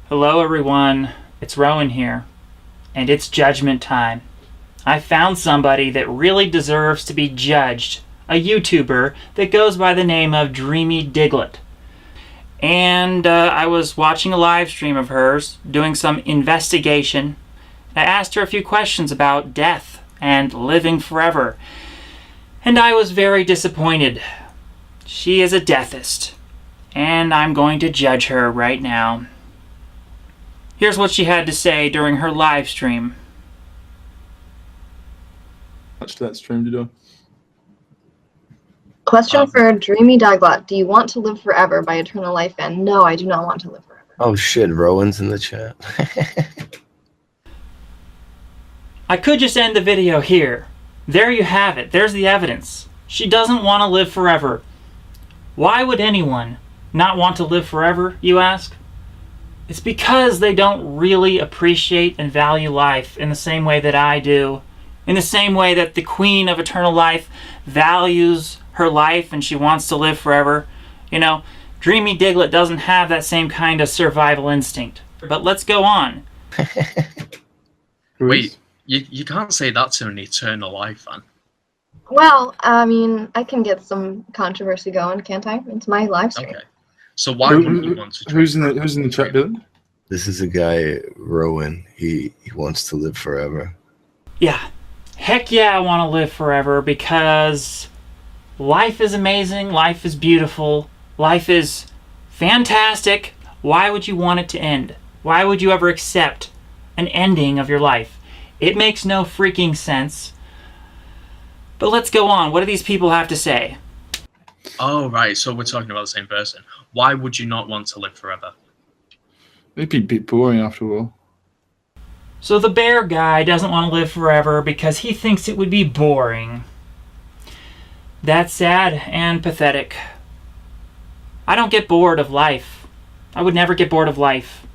Hello everyone, it's Rowan here, and it's judgment time. I found somebody that really deserves to be judged, a YouTuber that goes by the name of Dreamydiglot. And I was watching a live stream of hers, doing some investigation. I asked her a few questions about death and living forever, and I was very disappointed. She is a deathist, and I'm going to judge her right now. Here's what she had to say during her live stream. Watched that stream, did you? Question for Dreamydiglot. Do you want to live forever by eternal life? And no, I do not want to live forever. Oh shit, Rowan's in the chat. I could just end the video here. There you have it. There's the evidence. She doesn't want to live forever. Why would anyone not want to live forever, you ask? It's because they don't really appreciate and value life in the same way that I do. In the same way that the Queen of Eternal Life values her life and she wants to live forever. You know, Dreamydiglot doesn't have that same kind of survival instinct. But let's go on. Wait, you can't say that to an eternal life fan. Well, I mean, I can get some controversy going, can't I? It's my live stream. Okay. So why wouldn't you want to? Who's in the chat, Dylan? This is a guy, Rowan. He wants to live forever. Yeah. Heck yeah, I want to live forever because life is amazing, life is beautiful, life is fantastic. Why would you want it to end? Why would you ever accept an ending of your life? It makes no freaking sense. But let's go on. What do these people have to say? Oh, right. So we're talking about the same person. Why would you not want to live forever? It'd be a bit boring after a while. So the bear guy doesn't want to live forever because he thinks it would be boring. That's sad and pathetic. I don't get bored of life. I would never get bored of life.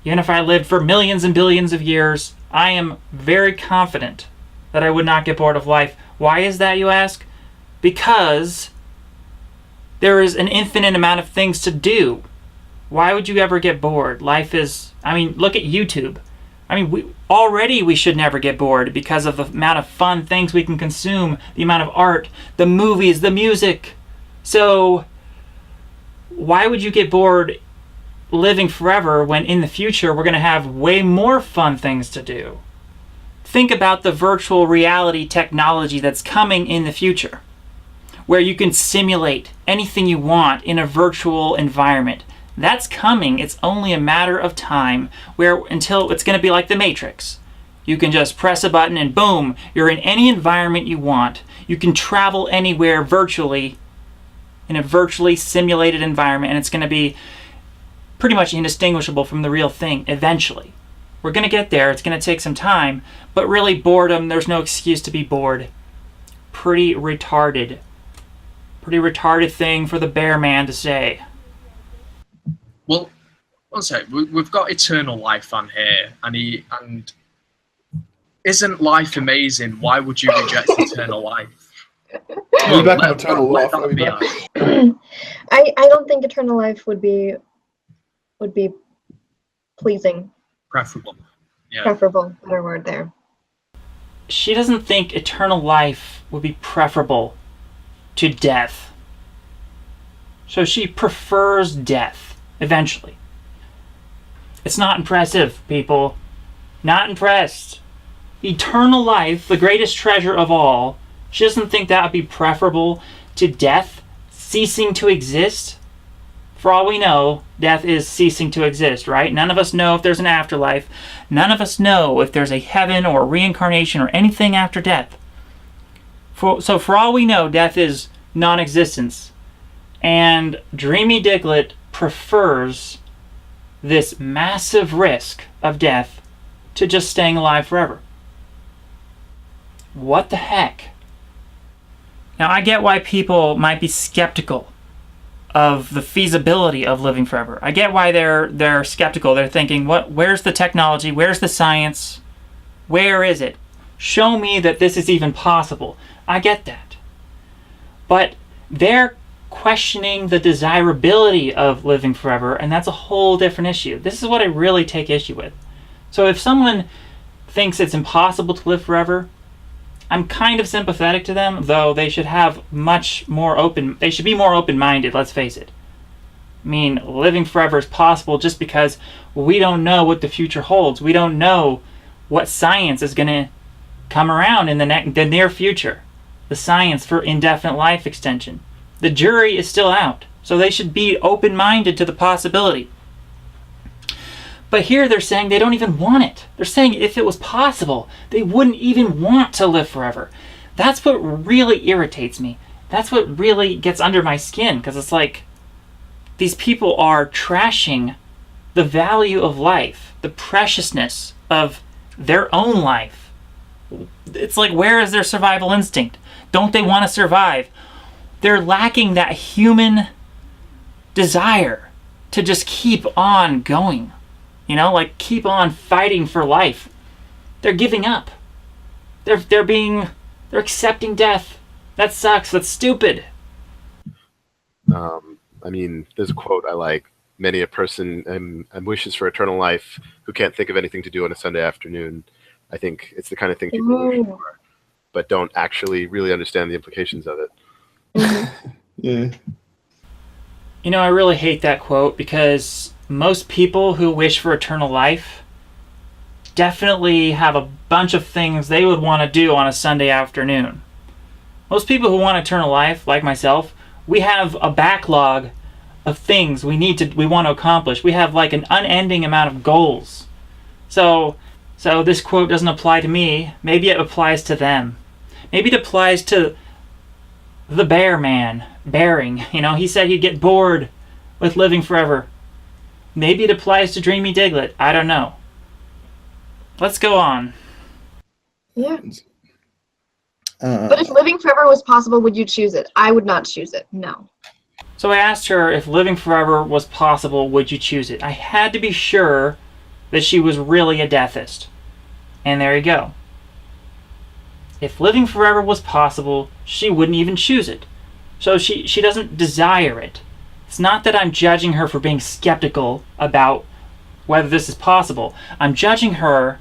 Even if I lived for millions and billions of years, I am very confident that I would not get bored of life. Why is that, you ask? Because there is an infinite amount of things to do. Why would you ever get bored? Life is, I mean, look at YouTube. I mean, we should never get bored because of the amount of fun things we can consume, the amount of art, the movies, the music. So why would you get bored living forever when in the future we're going to have way more fun things to do? Think about the virtual reality technology that's coming in the future, where you can simulate anything you want in a virtual environment. That's coming. It's only a matter of time until it's going to be like the Matrix. You can just press a button and boom, you're in any environment you want. You can travel anywhere virtually in a virtually simulated environment, and it's going to be pretty much indistinguishable from the real thing eventually. We're going to get there. It's going to take some time, but really boredom, there's no excuse to be bored. Pretty retarded thing for the bear man to say. Well, one sec. We've got eternal life on here, and isn't life amazing? Why would you reject eternal life? We're back on eternal life. I don't think eternal life would be pleasing. Preferable. Yeah. Preferable, better word there. She doesn't think eternal life would be preferable to death. So she prefers death, eventually. It's not impressive, people. Not impressed. Eternal life, the greatest treasure of all, she doesn't think that would be preferable to death, ceasing to exist. For all we know, death is ceasing to exist, right? None of us know if there's an afterlife. None of us know if there's a heaven or reincarnation or anything after death. So for all we know, death is non-existence. And Dreamydiglot prefers this massive risk of death to just staying alive forever. What the heck? Now, I get why people might be skeptical of the feasibility of living forever. I get why they're skeptical. They're thinking, where's the technology? Where's the science? Where is it? Show me that this is even possible. I get that. But they're questioning the desirability of living forever, and that's a whole different issue. This is what I really take issue with. So if someone thinks it's impossible to live forever, I'm kind of sympathetic to them, though they should have they should be more open-minded, let's face it. I mean, living forever is possible just because we don't know what the future holds. We don't know what science is going to come around in the near future. The science for indefinite life extension. The jury is still out, so they should be open-minded to the possibility. But here they're saying they don't even want it. They're saying if it was possible, they wouldn't even want to live forever. That's what really irritates me. That's what really gets under my skin, because it's like these people are trashing the value of life, the preciousness of their own life. It's like, where is their survival instinct? Don't they want to survive? They're lacking that human desire to just keep on going. You know, like keep on fighting for life. They're giving up. They're accepting death. That sucks. That's stupid. I mean, there's a quote I like. Many a person wishes for eternal life who can't think of anything to do on a Sunday afternoon. I think it's the kind of thing people wish for, but don't actually really understand the implications of it. Yeah. You know, I really hate that quote because most people who wish for eternal life definitely have a bunch of things they would want to do on a Sunday afternoon. Most people who want eternal life, like myself, we have a backlog of things we want to accomplish. We have like an unending amount of goals. So this quote doesn't apply to me. Maybe it applies to them. Maybe it applies to the bear man, Bearing. You know, he said he'd get bored with living forever. Maybe it applies to Dreamydiglot. I don't know. Let's go on. Yeah. But if living forever was possible, would you choose it? I would not choose it. No. So I asked her if living forever was possible, would you choose it? I had to be sure that she was really a deathist. And there you go. If living forever was possible, she wouldn't even choose it. So she doesn't desire it. It's not that I'm judging her for being skeptical about whether this is possible. I'm judging her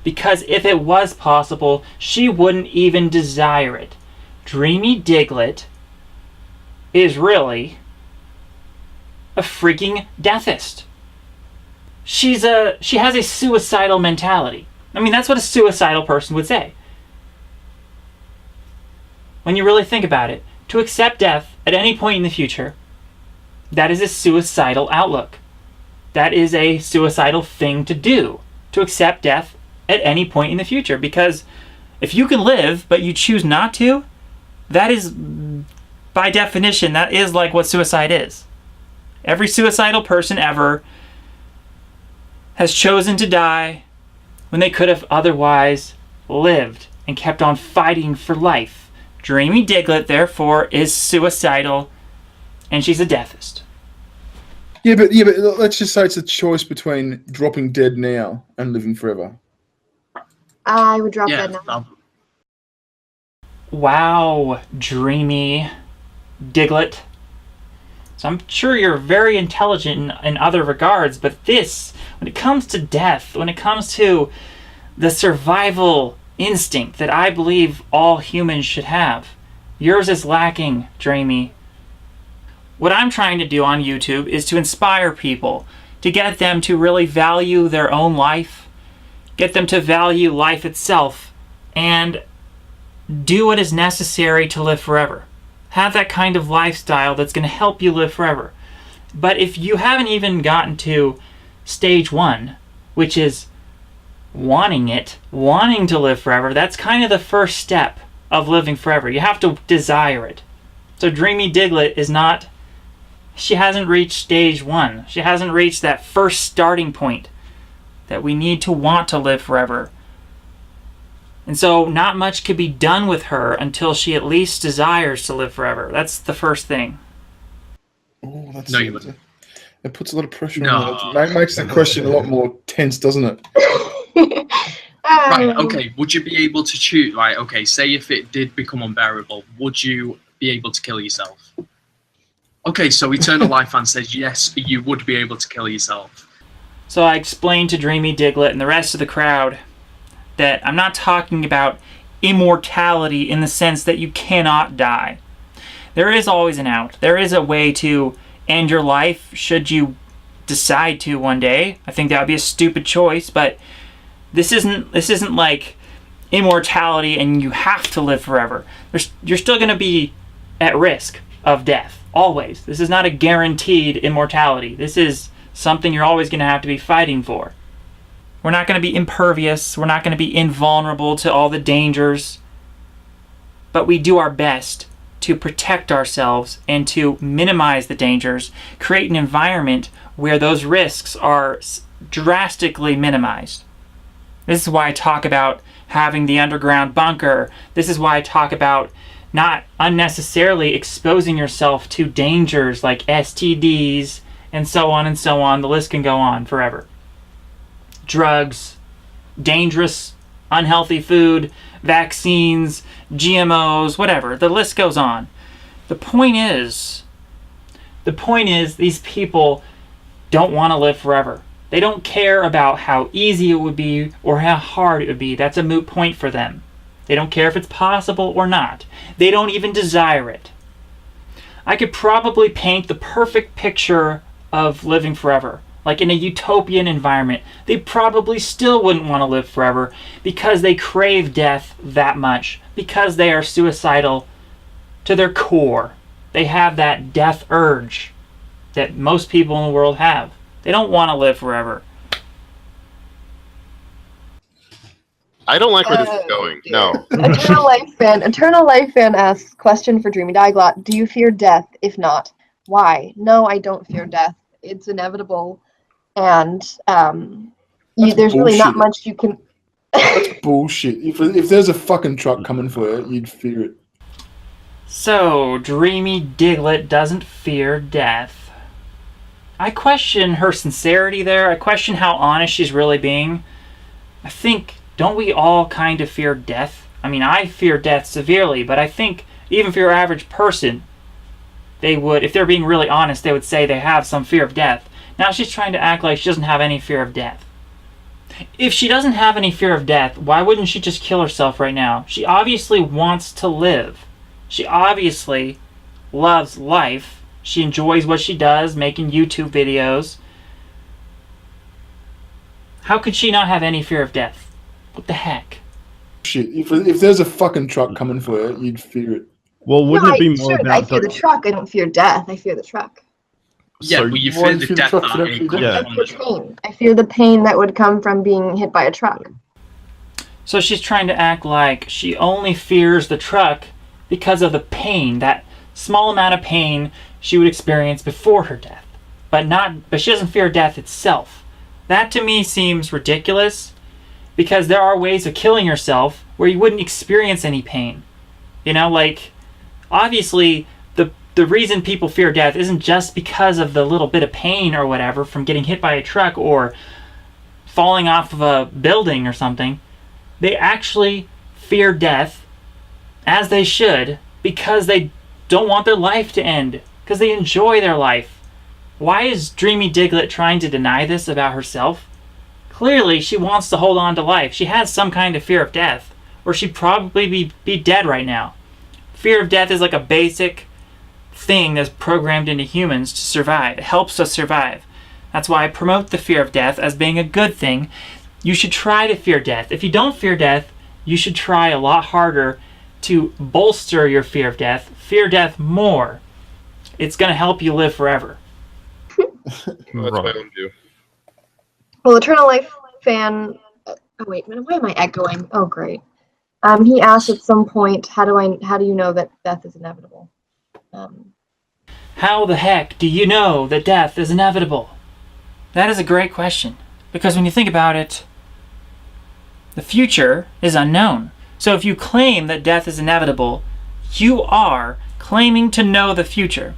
because if it was possible, she wouldn't even desire it. Dreamydiglot is really a freaking deathist. She has a suicidal mentality. I mean, that's what a suicidal person would say. When you really think about it, to accept death at any point in the future, that is a suicidal outlook. That is a suicidal thing to do, to accept death at any point in the future. Because if you can live, but you choose not to, that is, by definition, that is like what suicide is. Every suicidal person ever has chosen to die when they could have otherwise lived and kept on fighting for life. Dreamydiglot, therefore, is suicidal, and she's a deathist. Yeah, but let's just say it's a choice between dropping dead now and living forever. I would drop dead now. Wow, Dreamydiglot. So I'm sure you're very intelligent in other regards, but this, when it comes to death, when it comes to the survival instinct that I believe all humans should have, yours is lacking, Dreamy. What I'm trying to do on YouTube is to inspire people, to get them to really value their own life, get them to value life itself, and do what is necessary to live forever. Have that kind of lifestyle that's going to help you live forever. But if you haven't even gotten to stage 1, which is wanting to live forever, that's kind of the first step of living forever. You have to desire it. So Dreamydiglot is not, she hasn't reached stage 1. She hasn't reached that first starting point that we need to want to live forever. And so not much could be done with her until she at least desires to live forever. That's the first thing. Oh, that's No, you wouldn't. It puts a lot of pressure on it. It makes the question a lot more tense, doesn't it? Right, okay. Would you be able to choose, right, okay, say if it did become unbearable, would you be able to kill yourself? Okay, so Eternal Life fan says yes, you would be able to kill yourself. So I explained to Dreamydiglot and the rest of the crowd that I'm not talking about immortality in the sense that you cannot die. There is always an out. There is a way to end your life should you decide to one day. I think that would be a stupid choice, but this isn't like immortality and you have to live forever. You're still going to be at risk of death, always. This is not a guaranteed immortality. This is something you're always going to have to be fighting for. We're not going to be impervious. We're not going to be invulnerable to all the dangers. But we do our best to protect ourselves and to minimize the dangers, create an environment where those risks are drastically minimized. This is why I talk about having the underground bunker. This is why I talk about not unnecessarily exposing yourself to dangers like STDs and so on and so on. The list can go on forever. Drugs, dangerous, unhealthy food, vaccines, GMOs, whatever. The list goes on. The point is these people don't want to live forever. They don't care about how easy it would be or how hard it would be. That's a moot point for them. They don't care if it's possible or not. They don't even desire it. I could probably paint the perfect picture of living forever. Like in a utopian environment, they probably still wouldn't want to live forever because they crave death that much, because they are suicidal to their core. They have that death urge that most people in the world have. They don't want to live forever. I don't like where this is going. No. Eternal Life fan asks, question for Dreamydiglot, do you fear death? If not, why? No, I don't fear death. It's inevitable. And there's really not much you can... That's bullshit. If there's a fucking truck coming for you, you'd fear it. So, Dreamydiglot doesn't fear death. I question her sincerity there. I question how honest she's really being. I think, don't we all kind of fear death? I mean, I fear death severely, but I think even for your average person, they would, if they're being really honest, they would say they have some fear of death. Now she's trying to act like she doesn't have any fear of death. If she doesn't have any fear of death, why wouldn't she just kill herself right now? She obviously wants to live. She obviously loves life. She enjoys what she does, making YouTube videos. How could she not have any fear of death? What the heck? Shit. If there's a fucking truck coming for you, you'd fear it. Well, wouldn't it be more about... I fear the truck. I don't fear death. I fear the truck. Yeah, So well, you why fear do you the fear the death truck that that ain't actually coming does? from the The truck. pain. I fear the pain that would come from being hit by a truck. So she's trying to act like she only fears the truck because of the pain, that small amount of pain she would experience before her death. But she doesn't fear death itself. That to me seems ridiculous because there are ways of killing yourself where you wouldn't experience any pain. You know, like, obviously the reason people fear death isn't just because of the little bit of pain or whatever from getting hit by a truck or falling off of a building or something. They actually fear death, as they should, because they don't want their life to end, because they enjoy their life. Why is Dreamydiglot trying to deny this about herself? Clearly, she wants to hold on to life. She has some kind of fear of death, or she'd probably be dead right now. Fear of death is like a basic thing that's programmed into humans to survive. It helps us survive. That's why I promote the fear of death as being a good thing. You should try to fear death. If you don't fear death, you should try a lot harder to bolster your fear of death. Fear death more. It's going to help you live forever. That's what I would do. Well, Eternal Life fan... oh, wait a minute. Why am I echoing? Oh, great. He asked at some point, how do you know that death is inevitable? How the heck do you know that death is inevitable? That is a great question. Because when you think about it, the future is unknown. So if you claim that death is inevitable, you are claiming to know the future.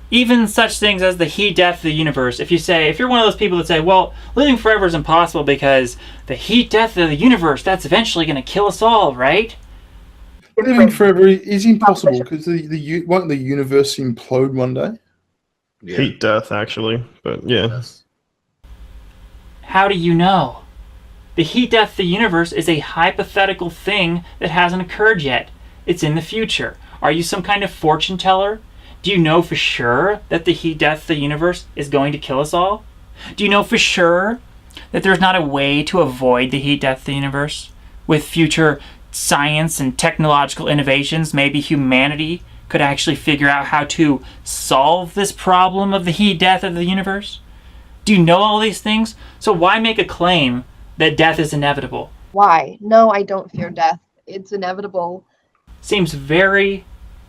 Even such things as the heat death of the universe. If you're one of those people that say, well, living forever is impossible because the heat death of the universe, that's eventually going to kill us all, right? Living forever is impossible because won't the universe implode one day? Yeah. Heat death, actually. But yeah. Yes. How do you know? The heat death of the universe is a hypothetical thing that hasn't occurred yet. It's in the future. Are you some kind of fortune teller? Do you know for sure that the heat death of the universe is going to kill us all? Do you know for sure that there's not a way to avoid the heat death of the universe? With future science and technological innovations, maybe humanity could actually figure out how to solve this problem of the heat death of the universe? Do you know all these things? So why make a claim that death is inevitable? Why? No, I don't fear death. It's inevitable. Seems very,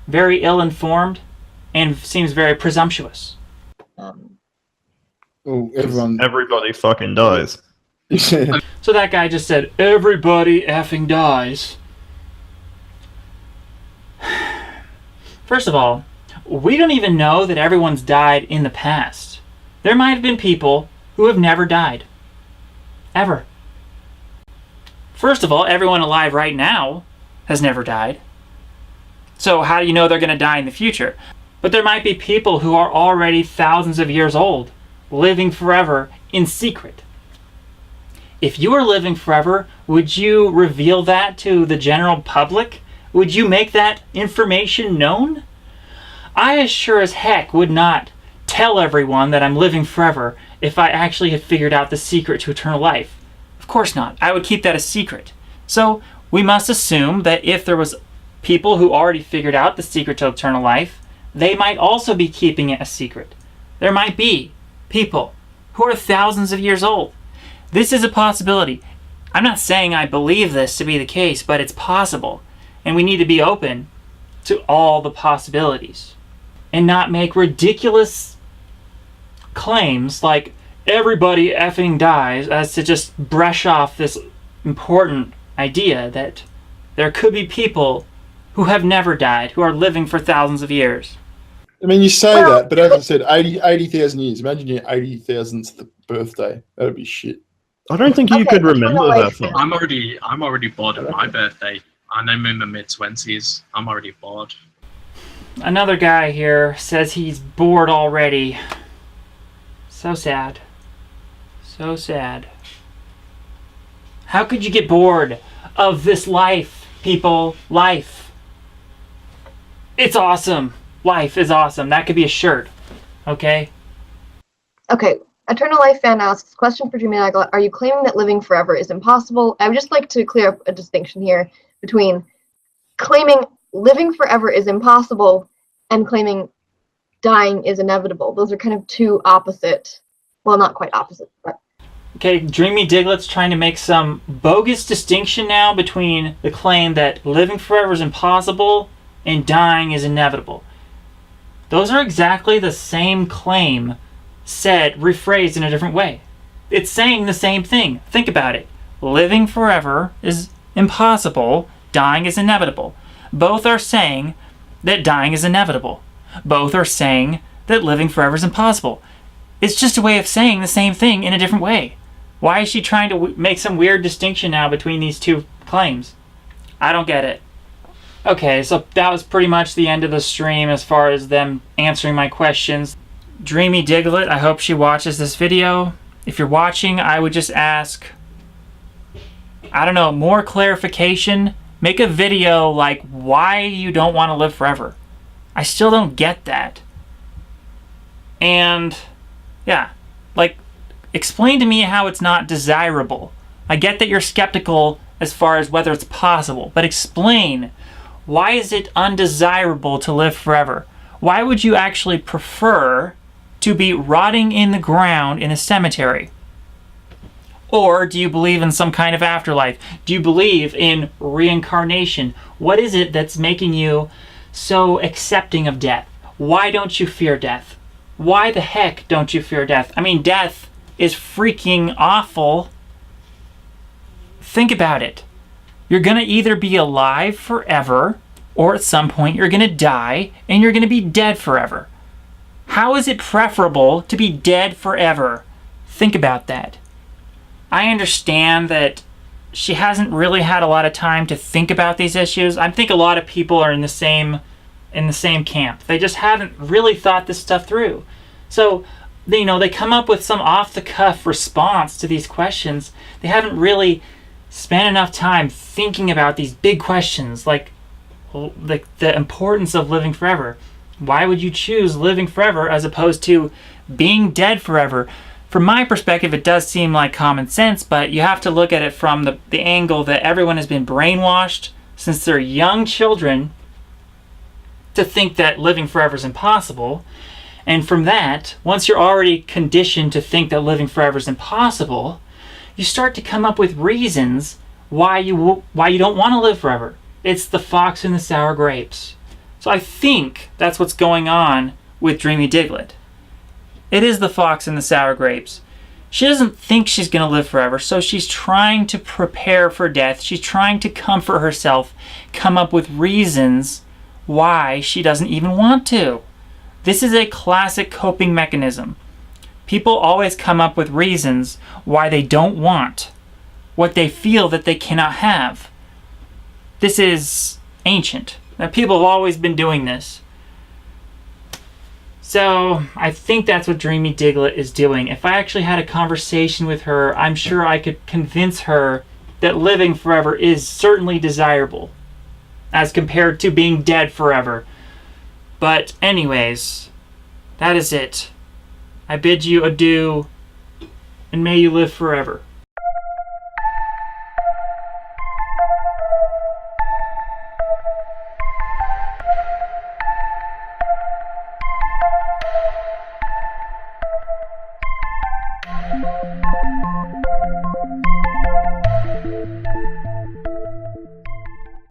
very ill-informed and seems very presumptuous. Oh, everyone. Everybody fucking dies. Yeah. So that guy just said, everybody effing dies. First of all, we don't even know that everyone's died in the past. There might have been people who have never died. Ever. First of all, everyone alive right now has never died. So how do you know they're going to die in the future? But there might be people who are already thousands of years old, living forever in secret. If you were living forever, would you reveal that to the general public? Would you make that information known? I as sure as heck would not tell everyone that I'm living forever if I actually had figured out the secret to eternal life. Of course not. I would keep that a secret. So we must assume that if there was people who already figured out the secret to eternal life, they might also be keeping it a secret. There might be people who are thousands of years old. This is a possibility. I'm not saying I believe this to be the case, but it's possible. And we need to be open to all the possibilities and not make ridiculous claims like everybody effing dies as to just brush off this important idea that there could be people who have never died, who are living for thousands of years. I mean, you say that, but as I said, 80,000 years. Imagine your 80,000th birthday. That'd be shit. I don't think you Okay, could but remember you're that. like- Thing. I'm already bored of my birthday. And I'm in my mid-20s. I'm already bored. Another guy here says he's bored already. So sad. So sad. How could you get bored of this life, people? Life. It's awesome. Life is awesome. That could be a shirt. Okay? Okay, Eternal Life fan asks, question for Dreamydiglot, are you claiming that living forever is impossible? I would just like to clear up a distinction here between claiming living forever is impossible and claiming dying is inevitable. Those are kind of two opposite, well, not quite opposite, but... Okay, Dreamydiglot's trying to make some bogus distinction now between the claim that living forever is impossible and dying is inevitable. Those are exactly the same claim said, rephrased in a different way. It's saying the same thing. Think about it. Living forever is impossible, dying is inevitable. Both are saying that dying is inevitable. Both are saying that living forever is impossible. It's just a way of saying the same thing in a different way. Why is she trying to make some weird distinction now between these two claims? I don't get it. Okay, so that was pretty much the end of the stream as far as them answering my questions. Dreamydiglot, I hope she watches this video. If you're watching, I would just ask, I don't know, more clarification. Make a video like why you don't want to live forever. I still don't get that. And yeah, like explain to me how it's not desirable. I get that you're skeptical as far as whether it's possible, but explain, why is it undesirable to live forever? Why would you actually prefer to be rotting in the ground in a cemetery? Or do you believe in some kind of afterlife? Do you believe in reincarnation? What is it that's making you so accepting of death? Why don't you fear death? Why the heck don't you fear death? I mean, death is freaking awful. Think about it. You're going to either be alive forever, or at some point you're going to die and you're going to be dead forever. How is it preferable to be dead forever? Think about that. I understand that she hasn't really had a lot of time to think about these issues. I think a lot of people are in the same camp. They just haven't really thought this stuff through. So, they come up with some off-the-cuff response to these questions. They haven't really spent enough time thinking about these big questions, like the importance of living forever. Why would you choose living forever as opposed to being dead forever? From my perspective, it does seem like common sense, but you have to look at it from the angle that everyone has been brainwashed since they're young children to think that living forever is impossible. And from that, once you're already conditioned to think that living forever is impossible, you start to come up with reasons why you don't want to live forever. It's the fox and the sour grapes. So I think that's what's going on with Dreamydiglot. It is the fox and the sour grapes. She doesn't think she's going to live forever, so she's trying to prepare for death. She's trying to comfort herself, come up with reasons why she doesn't even want to. This is a classic coping mechanism. People always come up with reasons why they don't want what they feel that they cannot have. This is ancient. People have always been doing this. So I think that's what Dreamydiglot is doing. If I actually had a conversation with her, I'm sure I could convince her that living forever is certainly desirable as compared to being dead forever. But anyways, that is it. I bid you adieu, and may you live forever.